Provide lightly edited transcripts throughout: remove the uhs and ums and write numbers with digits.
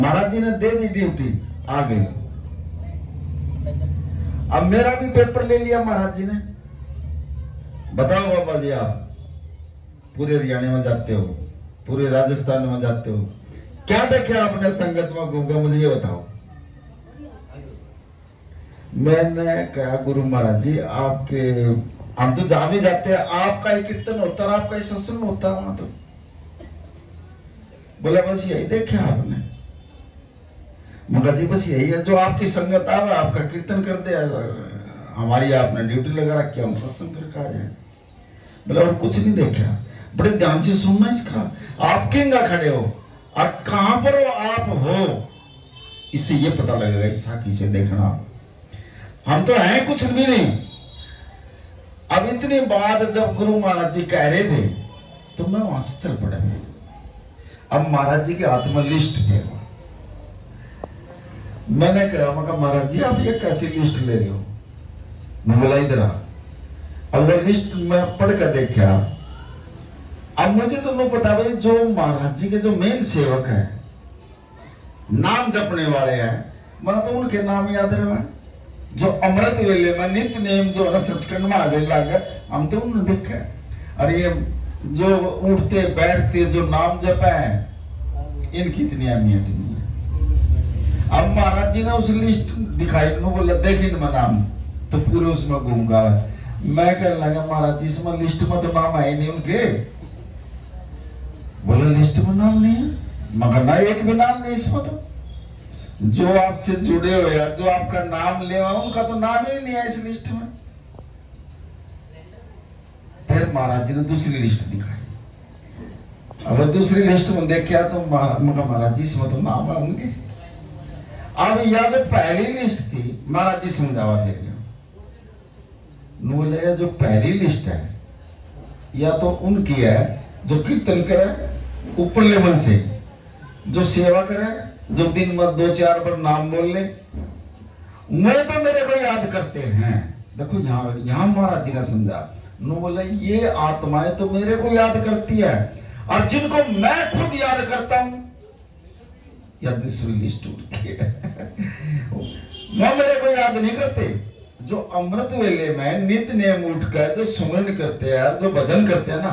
महाराज जी ने दे दी ड्यूटी, आ गई। अब मेरा भी पेपर ले लिया महाराज जी ने। बताओ बाबा जी, आप पूरे हरियाणा में जाते हो, पूरे राजस्थान में जाते हो, क्या देखे आपने संगत में घूम के, मुझे ये बताओ। मैंने कहा गुरु महाराज जी, आपके हम तो जहां भी जाते हैं आपका ही कीर्तन होता है, आपका ही सत्संग होता है वहां तो। बोला बस यही देखे आपने। मगर जी बस यही है, जो आपकी संगत आवे आपका कीर्तन कर दे, हमारी आपने ड्यूटी लगा रखी, हम सत्संग करके आ जाए। बोला और कुछ नहीं देखा। बड़े ध्यान से सुनना इसका, आप किंगा खड़े हो और कहां पर हो आप हो, इससे ये पता लगेगा। इस साकी से देखना, हम तो हैं कुछ भी नहीं। अब इतनी बात जब गुरु महाराज जी कह रहे थे तो मैं वहां से चल पड़ा। अब महाराज जी के हाथ में लिस्ट है। मैंने कहा मगर महाराज जी आप ये कैसी लिस्ट ले रहे हो? मैं बोला इधर आ। अब वो लिस्ट मैं पढ़ कर देखा। अब मुझे तो नहीं पता भाई, जो महाराज जी के जो मेन सेवक है, नाम जपने वाले हैं, मैंने तो उनके नाम याद रहे। जो अमृत वेले में नित्य नेम जो सचखंड में हाजिर लागे, हम तो उन्हें देखा। और ये जो उठते बैठते जो नाम जप है, इनकी इतनी अहमियत नहीं है। अब महाराज जी ने उस लिस्ट दिखाई, बोला देख इनमें नाम, तो पूरे उसमें घूम गया। मैं कहने लगा महाराज जी इसमें लिस्ट में तो नाम है नहीं उनके। बोले लिस्ट में नाम नहीं है, मगर ना एक भी नाम नहीं इसमें। तो जो आपसे जुड़े हो या जो आपका नाम ले उनका तो नाम ही नहीं है इस लिस्ट में। फिर महाराज जी ने दूसरी लिस्ट दिखाई। अब दूसरी लिस्ट में देखा तो महाराज जी इसमें तो नाम है उनके। अब यह जो पहली लिस्ट थी, महाराज जी समझावा फिर बोले जो पहली लिस्ट है या तो उनकी है जो कीर्तन करे ऊपर लेवल से, जो सेवा करे, जो दिन में 2-4 बार नाम बोल ले, मैं तो मेरे को याद करते हैं। देखो यहाँ महाराज जी ने समझा, नो बोले ये आत्माएं तो मेरे को याद करती है, और जिनको मैं खुद याद करता हूं, या दूसरी लिस्ट उठती है वो मेरे को याद नहीं करते। जो अमृत वेले में नित्य नियम उठकर जो सुमरन करते हैं, जो भजन करते हैं ना,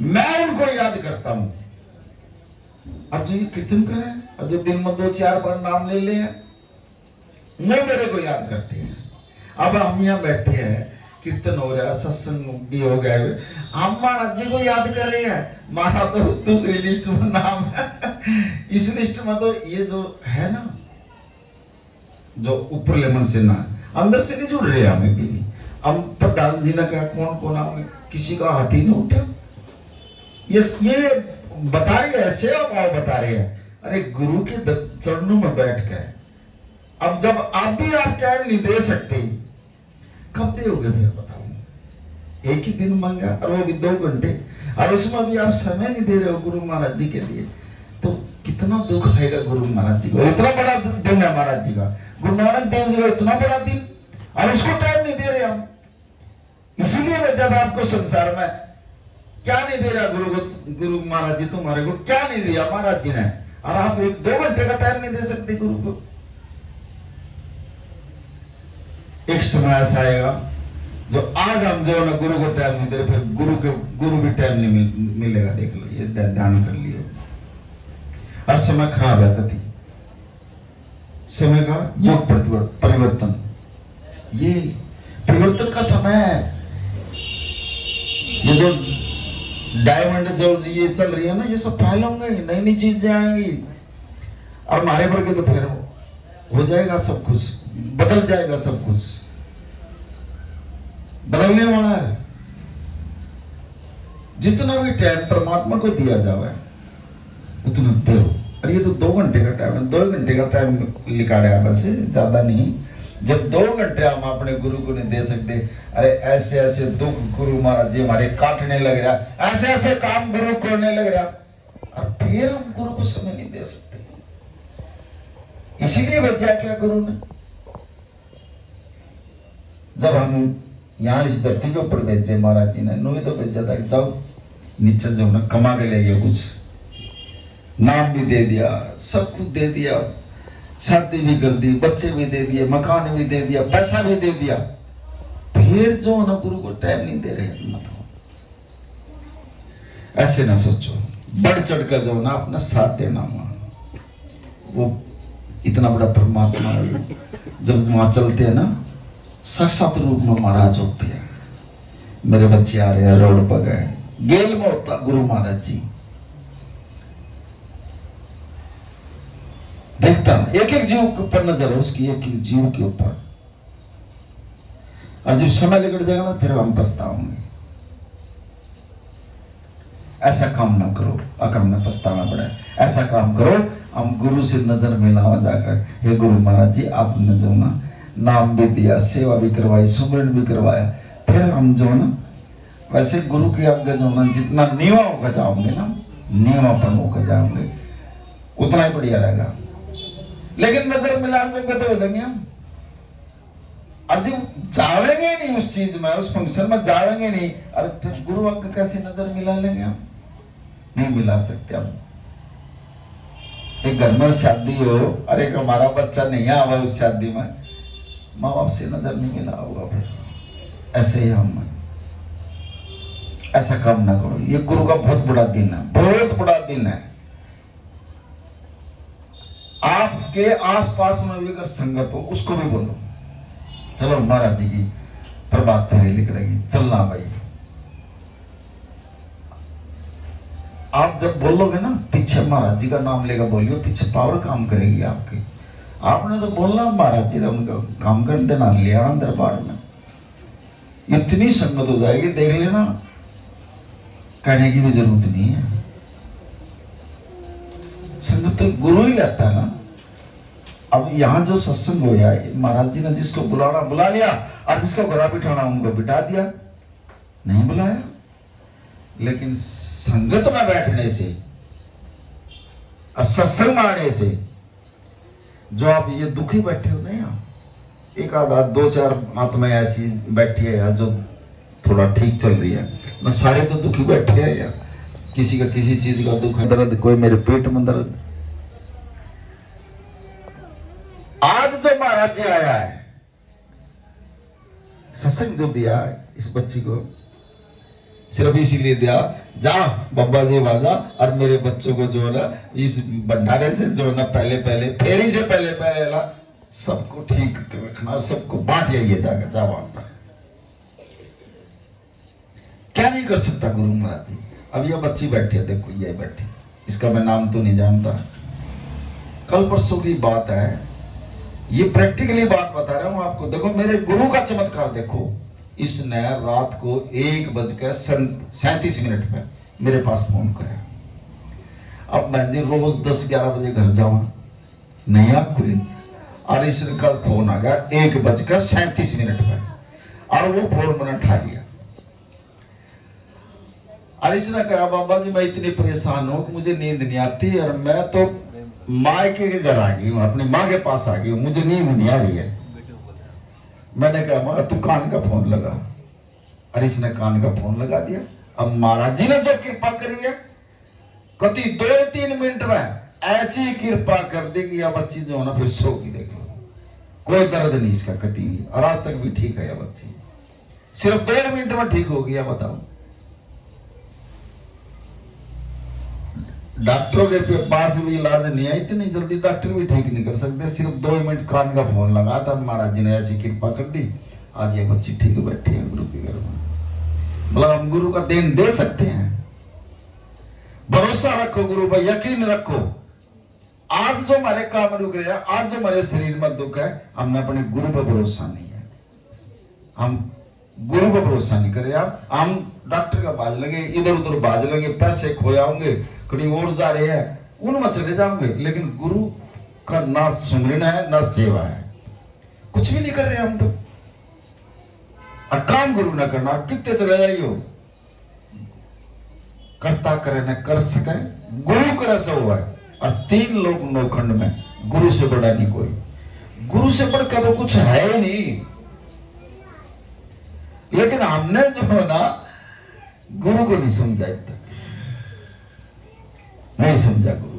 मैं उनको याद करता हूं। और जो ये कीर्तन करे और जो दिन में 2-4 बार नाम ले ले, वो मेरे को याद करते हैं। अब हम यहाँ बैठे हैं, कीर्तन हो रहा है, सत्संग भी हो गया, हम महाराज जी को याद कर रहे हैं। महाराज तो दूसरी लिस्ट में नाम है, इस लिस्ट में तो ये जो है ना, जो ऊपर लेवल से ना, अंदर से नहीं जुड़ रहे हमें भी नहीं। हम प्रधान जी ने कहा कौन कौन आओगे, किसी का हाथ ही नहीं उठा। ये बता रही है, सेवा भाव बता रही है। अरे गुरु के चरणों में बैठ कर, अब जब आप भी आप टाइम नहीं दे सकते, कब दोगे फिर बताओ। एक ही दिन मांगा और वो भी 2 घंटे, और उसमें भी आप समय नहीं दे रहे हो गुरु महाराज जी के लिए, तो कितना दुख आएगा गुरु महाराज जी को। इतना बड़ा दिन है महाराज जी का, गुरु नानक देव जी का इतना बड़ा दिन, और उसको टाइम नहीं दे रहे हम। इसीलिए मैं जब आपको संसार में क्या नहीं दे रहा गुरु महाराज जी, तुम्हारे को क्या नहीं दिया महाराज जी ने, और आप 1-2 घंटे का टाइम नहीं दे सकते गुरु को। एक समय ऐसा आएगा जो आज हम जो ना गुरु को टाइम नहीं दे रहे, फिर गुरु भी टाइम नहीं मिलेगा। देख लो, ये ध्यान कर लियो। और समय खराब है कति, समय का योग परिवर्तन, ये परिवर्तन का समय है। ये जो डायमंड जो ये चल रही है ना, ये सब फैलोंगे, नई नई चीजें आएंगी, और हमारे पर के तो फिर हो जाएगा सब कुछ, बदल जाएगा सब कुछ, बदलने वाला है। जितना भी टाइम परमात्मा को दिया जाए उतना दो। और ये तो 2 घंटे का टाइम है, 2 घंटे का टाइम निकाला है बस, ज्यादा नहीं। जब 2 घंटे हम अपने गुरु को नहीं दे सकते, अरे ऐसे ऐसे दुख गुरु महाराज जी हमारे काटने लग रहा, ऐसे ऐसे काम गुरु करने लग रहा, और फिर हम गुरु को समय नहीं दे सकते। इसीलिए भेजा क्या गुरु ने, जब हम यहाँ इस धरती के ऊपर भेजे महाराज जी ने, नो तो भेजा था कि जाओ नीचे जाओ ना, कमा के ले कुछ, नाम भी दे दिया, सब कुछ दे दिया, शादी भी कर दी, बच्चे भी दे दिए, मकान भी दे दिया, पैसा भी दे दिया, फिर जो ना गुरु को टाइम नहीं दे रहे। मत ऐसे ना सोचो, बढ़ चढ़कर जो ना अपना साथ देना। वो इतना बड़ा परमात्मा है, जब वहां चलते हैं ना साक्षात रूप में महाराज होते हैं। मेरे बच्चे आ रहे हैं, रोड पर गए, गेल में होता गुरु महाराज जी, देखता एक एक जीव के ऊपर नजर है उसकी, एक एक जीव के ऊपर। और जब समय निकट जाएगा ना फिर हम पछताओगे। ऐसा काम ना करो, अगर हमें पछताना पड़े। ऐसा काम करो, हम गुरु से नजर मिलावा जाकर, हे गुरु महाराज जी आपने जो ना नाम भी दिया, सेवा भी करवाई, सुमरन भी करवाया, फिर हम जो ना वैसे गुरु के आगे जो ना जितना नीवा होकर जाओगे ना, नीवापन होकर जाओगे, उतना ही बढ़िया रहेगा। लेकिन नजर मिलाने जोगे तो हो जाएंगे हम। और जब जावेंगे नहीं उस चीज में, उस फंक्शन में जावेंगे नहीं, अरे फिर गुरु आगे कैसे नजर मिला लेंगे हम? नहीं मिला सकते हम। एक घर में शादी हो, अरे हमारा बच्चा नहीं आवा उस शादी में, माँ बाप से नजर नहीं मिला होगा, फिर ऐसे ही हम। ऐसा काम ना करो, ये गुरु का बहुत बड़ा दिन है, बहुत बड़ा दिन है। आपके आसपास में भी अगर संगत हो उसको भी बोलो, चलो महाराज जी की प्रभात फेरी निकलेगी, चलना भाई। आप जब बोलोगे ना, पीछे महाराज जी का नाम लेकर बोलियो, पीछे पावर काम करेगी आपकी। आपने तो बोलना महाराज जी ने उनका काम करने देना, ले आना दरबार में, इतनी संगत हो जाएगी, देख लेना, कहने की भी जरूरत नहीं है। संगत तो गुरु ही लाता है ना। अब यहाँ जो सत्संग होया, महाराज जी ने जिसको बुलाना बुला लिया, और जिसको घोड़ा बिठाना उनको बिठा दिया, नहीं बुलाया। लेकिन संगत में बैठने से और सत्संग में आने से, जो आप ये दुखी बैठे हो ना, यहाँ एक आधा दो चार आत्माएं ऐसी बैठी है यार जो थोड़ा ठीक चल रही है ना, सारे तो दुखी बैठे हैं यार। किसी का किसी चीज का दुख है, दर्द, कोई मेरे पेट में दर्द। आज जो महाराज जी आया है, सत्संग जो दिया है इस बच्ची को, सिर्फ इसीलिए दिया, जा बाबा जी बाजा और मेरे बच्चों को जो है ना इस भंडारे से जो है ना पहले पहले फेरी से पहले पहले ना सबको ठीक रखना, सबको बांट जाइए जाकर, जा वहां पर। क्या नहीं कर सकता गुरु महाराज जी। अब यह बच्ची बैठी है, देखो ये बैठी, इसका मैं नाम तो नहीं जानता, कल परसों की बात है, ये प्रैक्टिकली बात बता रहा हूं आपको। देखो मेरे गुरु का चमत्कार देखो, इसने रात को 1:37 में मेरे पास फोन कराया। अब मैं रोज 10-11 बजे घर जाऊं, नहीं आँख खुली, और इसने कल फोन आ गया 1:37 में, और वो फोन मैंने उठा लिया। और इसने कहा बाबा जी मैं इतनी परेशान हूं कि मुझे नींद नहीं आती, और मैं तो मायके के घर आ गई हूँ, अपनी माँ के पास आ गई हूँ, मुझे नींद नहीं आ रही है। मैंने कहा माँ तू कान का फोन लगा, और इसने कान का फोन लगा दिया। अब महाराज जी ने जो कृपा करी है, कति 2-3 मिनट में ऐसी कृपा कर दी कि यह बच्ची जो है ना फिर सो की, देख लो कोई दर्द नहीं इसका कति भी, और आज तक भी ठीक है यह बच्ची, सिर्फ 2 मिनट में ठीक हो गया। बताओ डॉक्टरों के पास भी इलाज नहीं है, इतनी जल्दी डॉक्टर भी ठीक नहीं कर सकते, सिर्फ 2 मिनट कान का फोन लगा था, महाराज जी ने ऐसी कृपा कर दी, आज ये बच्ची ठीक बैठी है गुरु के घर में। मतलब हम गुरु का देन दे सकते हैं। भरोसा रखो गुरु पर, यकीन रखो। आज जो हमारे काम रुक रहे हैं, आज जो हमारे शरीर में दुख है, हमने अपने गुरु पर भरोसा नहीं है, हम गुरु पर भरोसा नहीं कर रहे। हम डॉक्टर का बाज लगे, इधर उधर बाज लगे, पैसे खोयाओगे, कहीं और जा रहे हैं, उनमें चले जाओगे, लेकिन गुरु का ना सुमरन है ना सेवा है, कुछ भी नहीं कर रहे हम तो। और काम गुरु ना करना, कितने चले जाइयो, करता करे न कर सके, गुरु करे सो हुआ है। और 3 लोग नौखंड में, गुरु से बड़ा नहीं कोई, गुरु से बढ़कर तो कुछ है ही नहीं। लेकिन हमने जो है ना गुरु को नहीं समझा, तक नहीं समझा गुरु।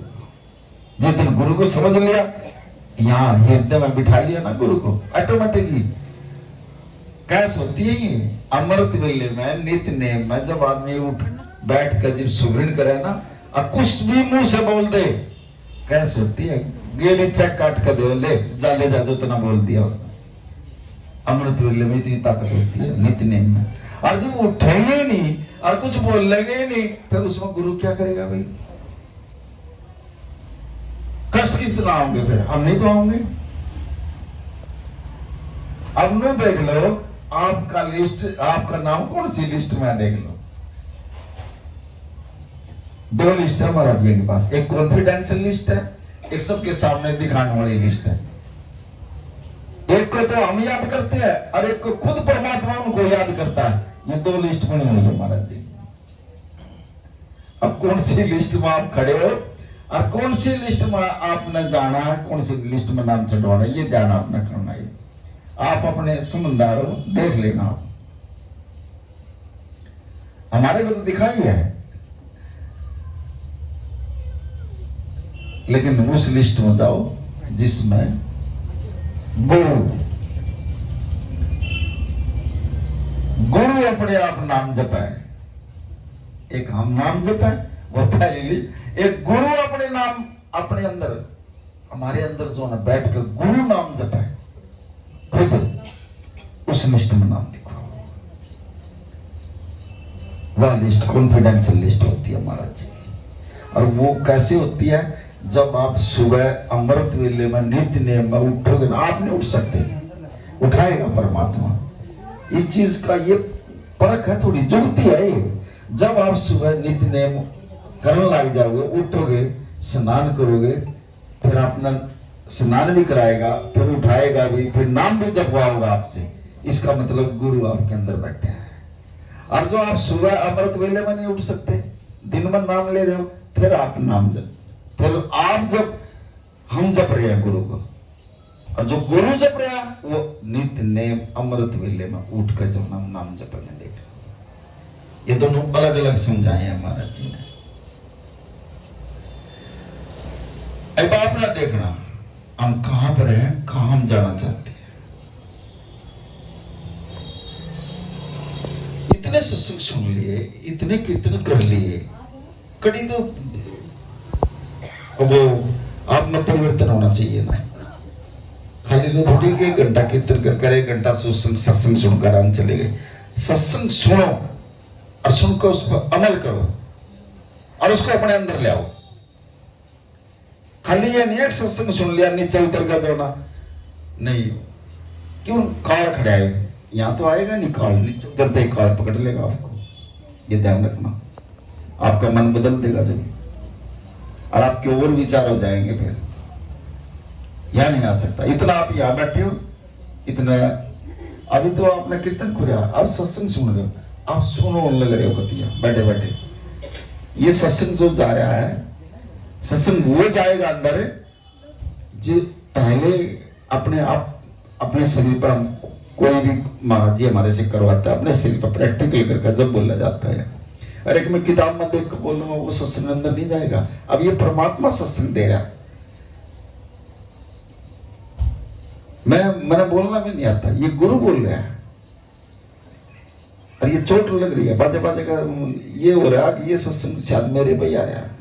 जिस दिन गुरु को समझ लिया, यहाँ हृदय में बिठा लिया ना गुरु को, ऑटोमेटिकली कैसे होती है ये अमृत वेले में, नित्य नेम में। जब आदमी उठ बैठ कर जब सुगरण करे ना, और कुछ भी मुंह से बोल दे, कैसे होती है, गेली चेक काट कर दे, ले जा जो इतना बोल दिया। अमृत वेले में इतनी ताकत होती है नित्य नेम में। और जब उठेंगे नहीं और कुछ बोल लेंगे नहीं, फिर उसमें गुरु क्या करेगा भाई? कष्ट किस तरह आओगे? फिर हम नहीं तो आओगे। अब नो देख लो आपका लिस्ट, आपका नाम कौन सी लिस्ट में, देख लो दो लिस्ट है महाराज जी के पास, एक कॉन्फिडेंशियल लिस्ट है, एक सबके सामने दिखाने वाली लिस्ट है। एक को तो हम याद करते हैं और एक को खुद परमात्मा उनको याद करता है। ये दो लिस्ट बनी हुई है महाराज जी। अब कौन सी लिस्ट में आप खड़े हो और कौन सी लिस्ट में आपने जाना है, कौन सी लिस्ट में नाम चढ़वाना है, ये ध्यान आपने करना है। आप अपने समझदार हो, देख लेना आप। हमारे को तो दिखाई है, लेकिन उस लिस्ट में जाओ जिसमें गुरु अपने आप नाम जपाए। एक हम नाम जपाए, वो पहली लिस्ट। एक गुरु अपने नाम अपने अंदर, हमारे अंदर जो ना बैठ कर गुरु नाम जपाए, खुद उस लिस्ट में नाम लिखो। वह लिस्ट कॉन्फिडेंशियल लिस्ट होती है महाराज जी। और वो कैसे होती है? जब आप सुबह अमृत वेले में नित्य नेम में उठोगे ना, आप नहीं उठ सकते, उठाएगा परमात्मा। इस चीज का ये परख है, थोड़ी जुगती है ये। जब आप सुबह नित्य नेम करने लग जाओगे, उठोगे, स्नान करोगे, फिर अपना स्नान भी कराएगा, फिर उठाएगा भी, फिर नाम भी जपवाओगा आपसे। इसका मतलब गुरु आपके अंदर बैठे हैं। और जो आप सुबह अमृत वेले में नहीं उठ सकते, दिन में नाम ले रहे हो, फिर आप नाम जप, फिर आप जब हम जप रहे हैं गुरु को, और जो गुरु जप रहा है वो नित्य नेम अमृत वेले में उठ कर जो नाम जपेंगे। देख, ये दोनों अलग अलग समझाए हैं महाराज जी ने। अब आप ना देखना हम कहां पर हैं, कहां हम जाना चाहते हैं। इतने सत्संग सुन लिए, इतने कीर्तन कर लिए, कड़ी तो वो आप में परिवर्तन होना चाहिए ना। खाली लोग थोड़ी एक घंटा कीर्तन कर, एक घंटा सत्संग सुनकर हम चले गए। सत्संग सुनो और सुनकर उस पर अमल करो और उसको अपने अंदर ले आओ। खाली ये नहीं है सत्संग सुन लिया नीचे उतर गया जो ना, नहीं। क्यों? काल खड़ा है, यहां तो आएगा नहीं काल, नीचे उतरते ही काल पकड़ लेगा आपको। ये ध्यान रखना, आपका मन बदल देगा जब, और आपके और विचार हो जाएंगे। फिर यहां नहीं आ सकता। इतना आप यहां बैठे हो, इतना अभी तो आपने कीर्तन खुरा, अब सत्संग सुन रहे हो, आप सुनो लग रहे हो कतिया बैठे बैठे। ये सत्संग जो जा रहा है, सत्संग वो जाएगा अंदर जो पहले अपने आप अपने शरीर पर कोई भी महाराज जी हमारे से करवाता है, अपने शरीर पर प्रैक्टिकल करके जब बोला जाता है। और एक मैं किताब में देख कर बोलूंगा, वो सत्संग अंदर नहीं जाएगा। अब ये परमात्मा सत्संग दे रहा, मैंने बोलना भी नहीं आता, ये गुरु बोल रहा है। और ये चोट लग रही है, बाजे बाजे का ये हो रहा है कि ये सत्संग शायद मेरे पे आ रहा है।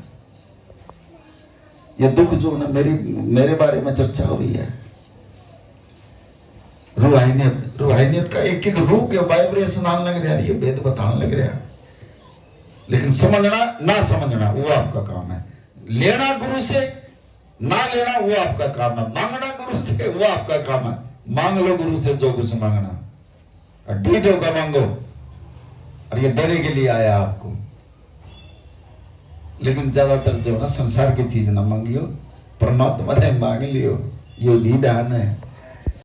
ये दुख जो ना मेरे बारे में चर्चा हो रही है। रूहानियत का एक एक रूह के वाइब्रेशन आने लग रहा है, ये वेद बताने लग रहा है। लेकिन समझना ना समझना वो आपका काम है। लेना गुरु से, ना लेना वो आपका काम है। मांगना गुरु से वो आपका काम है। मांग लो गुरु से जो कुछ मांगना, और ढीठ होकर मांगो, और ये देने के लिए आया आपको। लेकिन ज्यादातर जो ना संसार की चीज ना मांगियो, परमात्मा ने मांग लियो, ये निदान है।